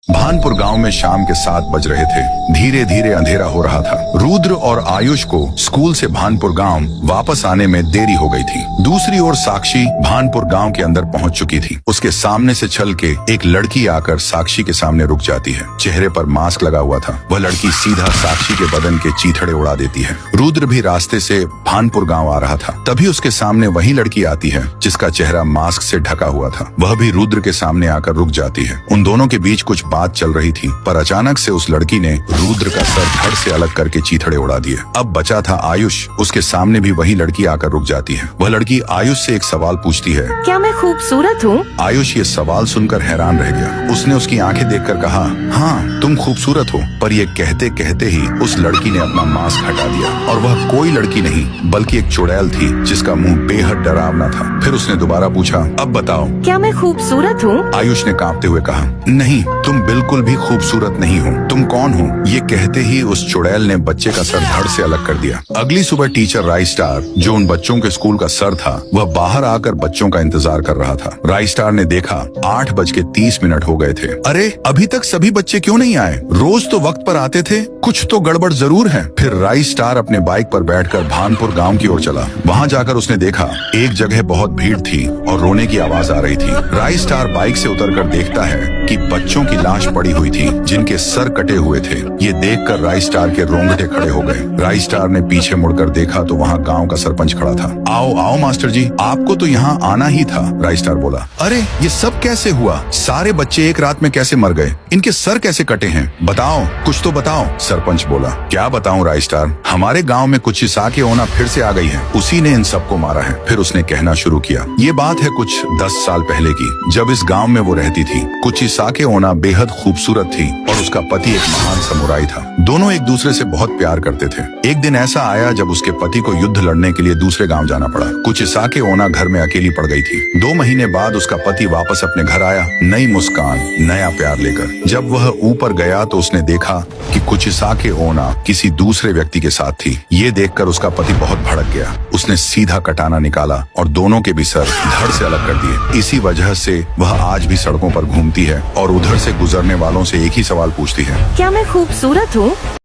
भानपुर गांव में शाम के 7 बज रहे थे। धीरे धीरे अंधेरा हो रहा था। रुद्र और आयुष को स्कूल से भानपुर गांव वापस आने में देरी हो गई थी। दूसरी ओर साक्षी भानपुर गांव के अंदर पहुंच चुकी थी। उसके सामने से चल के एक लड़की आकर साक्षी के सामने रुक जाती है। चेहरे पर मास्क लगा हुआ था। वह लड़की सीधा साक्षी के बदन के चीथड़े उड़ा देती है। रुद्र भी रास्ते से भानपुर गाँव आ रहा था। तभी उसके सामने वही लड़की आती है जिसका चेहरा मास्क से ढका हुआ था। वह भी रुद्र के सामने आकर रुक जाती है। उन दोनों के बीच कुछ बात चल रही थी, पर अचानक से उस लड़की ने रुद्र का सर धड़ से अलग करके चीथड़े उड़ा दिए। अब बचा था आयुष। उसके सामने भी वही लड़की आकर रुक जाती है। वह लड़की आयुष से एक सवाल पूछती है, क्या मैं खूबसूरत हूँ? आयुष ये सवाल सुनकर हैरान रह गया। उसने उसकी आंखें देखकर कहा, हाँ तुम खूबसूरत हो। पर ये कहते कहते ही उस लड़की ने अपना मास्क हटा दिया और वह कोई लड़की नहीं बल्कि एक चुड़ैल थी जिसका मुंह बेहद डरावना था। फिर उसने दोबारा पूछा, अब बताओ क्या मैं खूबसूरत हूँ? आयुष ने कांपते हुए कहा, नहीं तुम बिल्कुल भी खूबसूरत नहीं हो। तुम कौन हो? ये कहते ही उस चुड़ैल ने बच्चे का सर धड़ से अलग कर दिया। अगली सुबह टीचर राइस्टार, जो उन बच्चों के स्कूल का सर था, वह बाहर आकर बच्चों का इंतजार कर रहा था। राइस्टार ने देखा 8:30 हो गए थे। अरे अभी तक सभी बच्चे क्यों नहीं आए? रोज तो वक्त पर आते थे, कुछ तो गड़बड़ जरूर है। फिर राइस्टार अपने बाइक पर बैठकर भानपुर गाँव की ओर चला। वहाँ जाकर उसने देखा एक जगह बहुत भीड़ थी और रोने की आवाज आ रही थी। राइस्टार बाइक से उतरकर देखता है कि बच्चों की लाश पड़ी हुई थी जिनके सर कटे हुए थे। ये देखकर राइस्टार के रोंगटे खड़े हो गए। राइस्टार ने पीछे मुड़कर देखा तो वहाँ गांव का सरपंच खड़ा था। आओ आओ मास्टर जी, आपको तो यहाँ आना ही था, राइस्टार बोला। अरे ये सब कैसे हुआ? सारे बच्चे एक रात में कैसे मर गए? इनके सर कैसे कटे हैं? बताओ, कुछ तो बताओ, सरपंच बोला। क्या बताऊं राइस्टार, हमारे गाँव में कुछ साके ओना फिर से आ गई है। उसी ने इन सबको मारा है। फिर उसने कहना शुरू किया, ये बात है कुछ 10 साल पहले की, जब इस गाँव में वो रहती थी। कुछ साके ओना बेहद खूबसूरत थी और उसका पति एक महान समुराई था। दोनों एक दूसरे से बहुत प्यार करते थे। एक दिन ऐसा आया जब उसके पति को युद्ध लड़ने के लिए दूसरे गांव जाना पड़ा। कुछ साके ओना घर में अकेली पड़ गई थी। 2 महीने बाद उसका पति वापस अपने घर आया, नई मुस्कान, नया प्यार लेकर। जब वह ऊपर गया तो उसने देखा कि कुछ साके ओना किसी दूसरे व्यक्ति के साथ थी। ये देखकर उसका पति बहुत भड़क गया। उसने सीधा कटाना निकाला और दोनों के भी सर धड़ से अलग कर दिए। इसी वजह से वह आज भी सड़कों पर घूमती है और उधर से गुजरने वालों से एक ही सवाल पूछती है, क्या मैं खूबसूरत हूँ?